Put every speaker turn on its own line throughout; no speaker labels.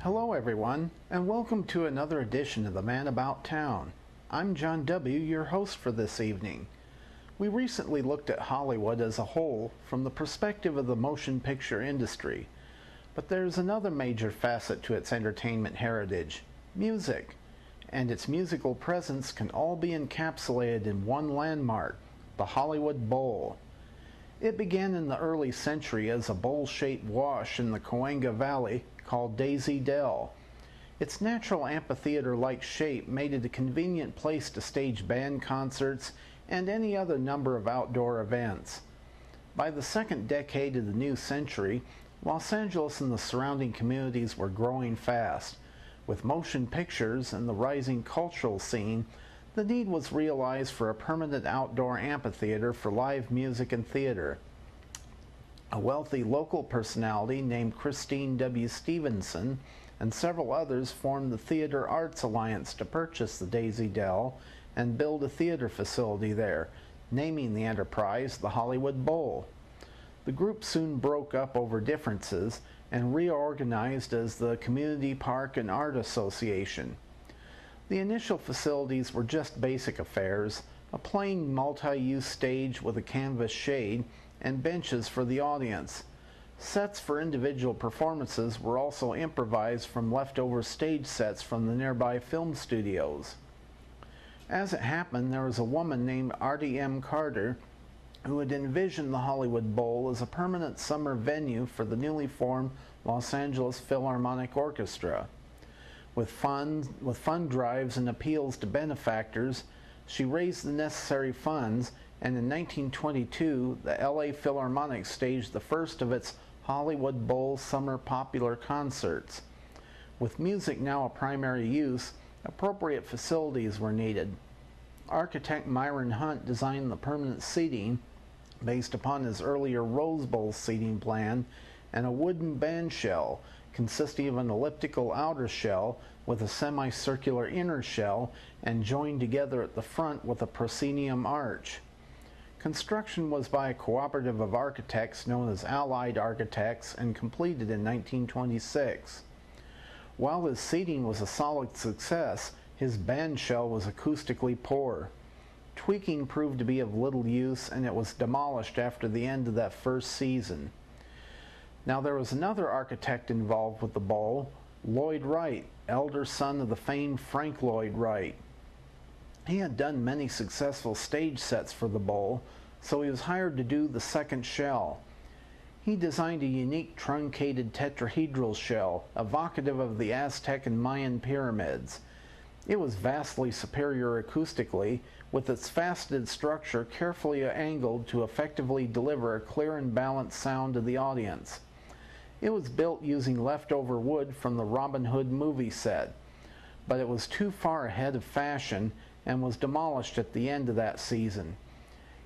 Hello everyone, and welcome to another edition of The Man About Town. I'm John W., your host for this evening. We recently looked at Hollywood as a whole from the perspective of the motion picture industry. But there's another major facet to its entertainment heritage, music. And its musical presence can all be encapsulated in one landmark, the Hollywood Bowl. It began in the early century as a bowl-shaped wash in the Cahuenga Valley called Daisy Dell. Its natural amphitheater-like shape made it a convenient place to stage band concerts and any other number of outdoor events. By the second decade of the new century, Los Angeles and the surrounding communities were growing fast. With motion pictures and the rising cultural scene, the need was realized for a permanent outdoor amphitheater for live music and theater. A wealthy local personality named Christine W. Stevenson and several others formed the Theater Arts Alliance to purchase the Daisy Dell and build a theater facility there, naming the enterprise the Hollywood Bowl. The group soon broke up over differences and reorganized as the Community Park and Art Association. The initial facilities were just basic affairs, a plain multi-use stage with a canvas shade and benches for the audience. Sets for individual performances were also improvised from leftover stage sets from the nearby film studios. As it happened, there was a woman named Artie M. Carter who had envisioned the Hollywood Bowl as a permanent summer venue for the newly formed Los Angeles Philharmonic Orchestra. With fund drives and appeals to benefactors, she raised the necessary funds, and in 1922, the LA Philharmonic staged the first of its Hollywood Bowl summer popular concerts. With music now a primary use, appropriate facilities were needed. Architect Myron Hunt designed the permanent seating based upon his earlier Rose Bowl seating plan and a wooden band shell consisting of an elliptical outer shell with a semicircular inner shell and joined together at the front with a proscenium arch. Construction was by a cooperative of architects known as Allied Architects and completed in 1926. While his seating was a solid success, his band shell was acoustically poor. Tweaking proved to be of little use, and it was demolished after the end of that first season. Now there was another architect involved with the bowl, Lloyd Wright, elder son of the famed Frank Lloyd Wright. He had done many successful stage sets for the bowl, so he was hired to do the second shell. He designed a unique truncated tetrahedral shell, evocative of the Aztec and Mayan pyramids. It was vastly superior acoustically, with its faceted structure carefully angled to effectively deliver a clear and balanced sound to the audience. It was built using leftover wood from the Robin Hood movie set, but it was too far ahead of fashion and was demolished at the end of that season.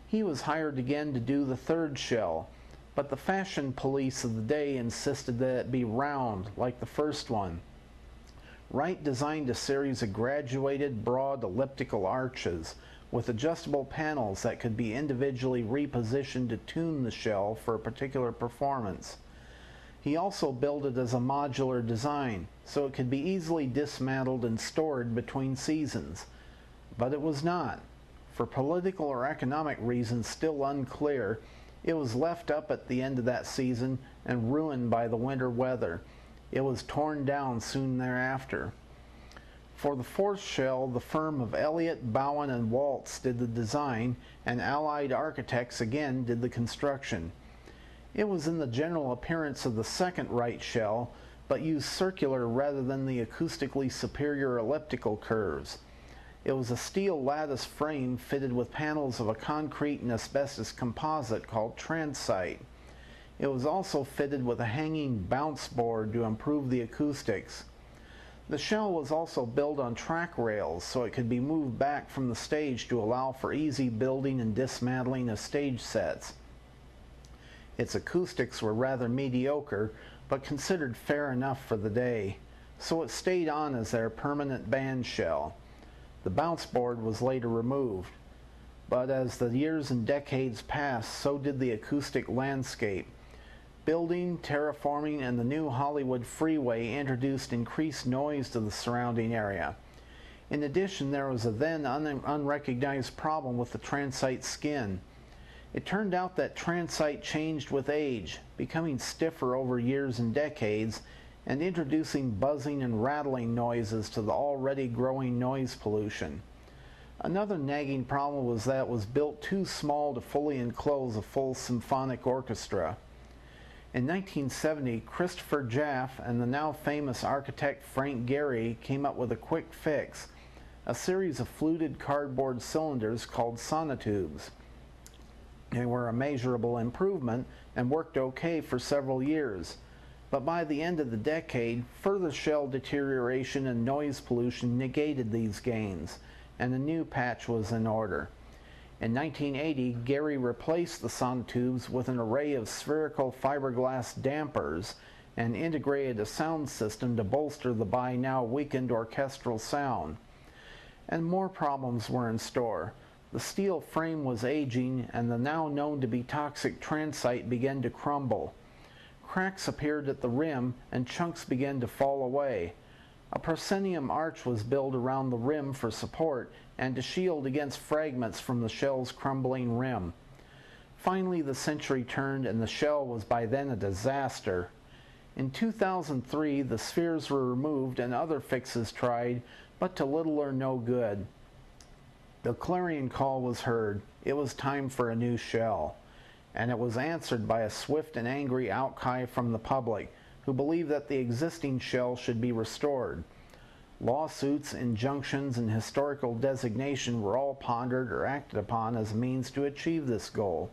He was hired again to do the third shell, but the fashion police of the day insisted that it be round like the first one. Wright designed a series of graduated, broad elliptical arches with adjustable panels that could be individually repositioned to tune the shell for a particular performance. He also built it as a modular design, so it could be easily dismantled and stored between seasons. But it was not. For political or economic reasons still unclear, it was left up at the end of that season and ruined by the winter weather. It was torn down soon thereafter. For the fourth shell, the firm of Elliott, Bowen, and Waltz did the design, and Allied Architects again did the construction. It was in the general appearance of the second Wright shell, but used circular rather than the acoustically superior elliptical curves. It was a steel lattice frame fitted with panels of a concrete and asbestos composite called transite. It was also fitted with a hanging bounce board to improve the acoustics. The shell was also built on track rails so it could be moved back from the stage to allow for easy building and dismantling of stage sets. Its acoustics were rather mediocre, but considered fair enough for the day, so it stayed on as their permanent band shell. The bounce board was later removed. But as the years and decades passed, so did the acoustic landscape. Building, terraforming, and the new Hollywood freeway introduced increased noise to the surrounding area. In addition, there was a then unrecognized problem with the transite skin. It turned out that transite changed with age, becoming stiffer over years and decades, and introducing buzzing and rattling noises to the already growing noise pollution. Another nagging problem was that it was built too small to fully enclose a full symphonic orchestra. In 1970, Christopher Jaffe and the now famous architect Frank Gehry came up with a quick fix, a series of fluted cardboard cylinders called sonotubes. They were a measurable improvement and worked okay for several years, but by the end of the decade, further shell deterioration and noise pollution negated these gains, and a new patch was in order. In 1980, Gehry replaced the sonotubes with an array of spherical fiberglass dampers and integrated a sound system to bolster the by now weakened orchestral sound. And more problems were in store. The steel frame was aging, and the now known to be toxic transite began to crumble. Cracks appeared at the rim, and chunks began to fall away. A proscenium arch was built around the rim for support and to shield against fragments from the shell's crumbling rim. Finally, the century turned, and the shell was by then a disaster. In 2003, the spheres were removed and other fixes tried, but to little or no good. The clarion call was heard. It was time for a new shell. And it was answered by a swift and angry outcry from the public, who believed that the existing shell should be restored. Lawsuits, injunctions, and historical designation were all pondered or acted upon as a means to achieve this goal.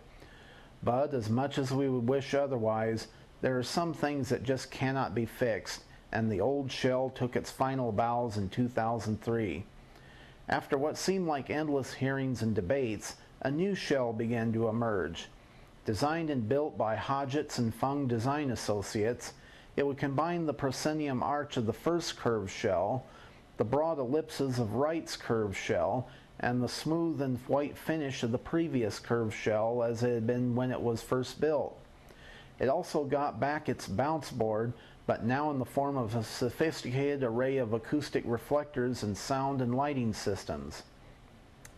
But as much as we would wish otherwise, there are some things that just cannot be fixed, and the old shell took its final bows in 2003. After what seemed like endless hearings and debates, a new shell began to emerge. Designed and built by Hodgetts and Fung Design Associates, it would combine the proscenium arch of the first curved shell, the broad ellipses of Wright's curved shell, and the smooth and white finish of the previous curved shell as it had been when it was first built. It also got back its bounce board, but now in the form of a sophisticated array of acoustic reflectors and sound and lighting systems.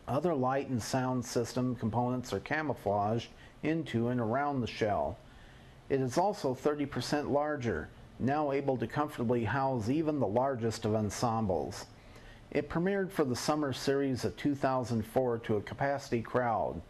Other light and sound system components are camouflaged into and around the shell. It is also 30% larger, now able to comfortably house even the largest of ensembles. It premiered for the summer series of 2004 to a capacity crowd.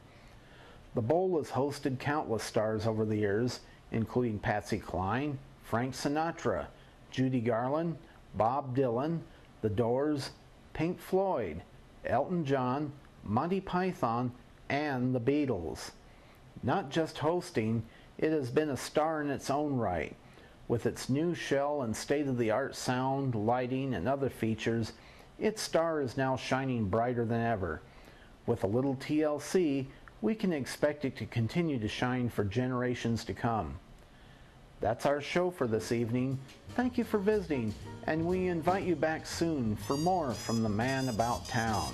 The bowl has hosted countless stars over the years, including Patsy Cline, Frank Sinatra, Judy Garland, Bob Dylan, The Doors, Pink Floyd, Elton John, Monty Python, and the Beatles. Not just hosting, it has been a star in its own right. With its new shell and state-of-the-art sound, lighting, and other features, its star is now shining brighter than ever. With a little TLC, we can expect it to continue to shine for generations to come. That's our show for this evening. Thank you for visiting, and we invite you back soon for more from the Man About Town.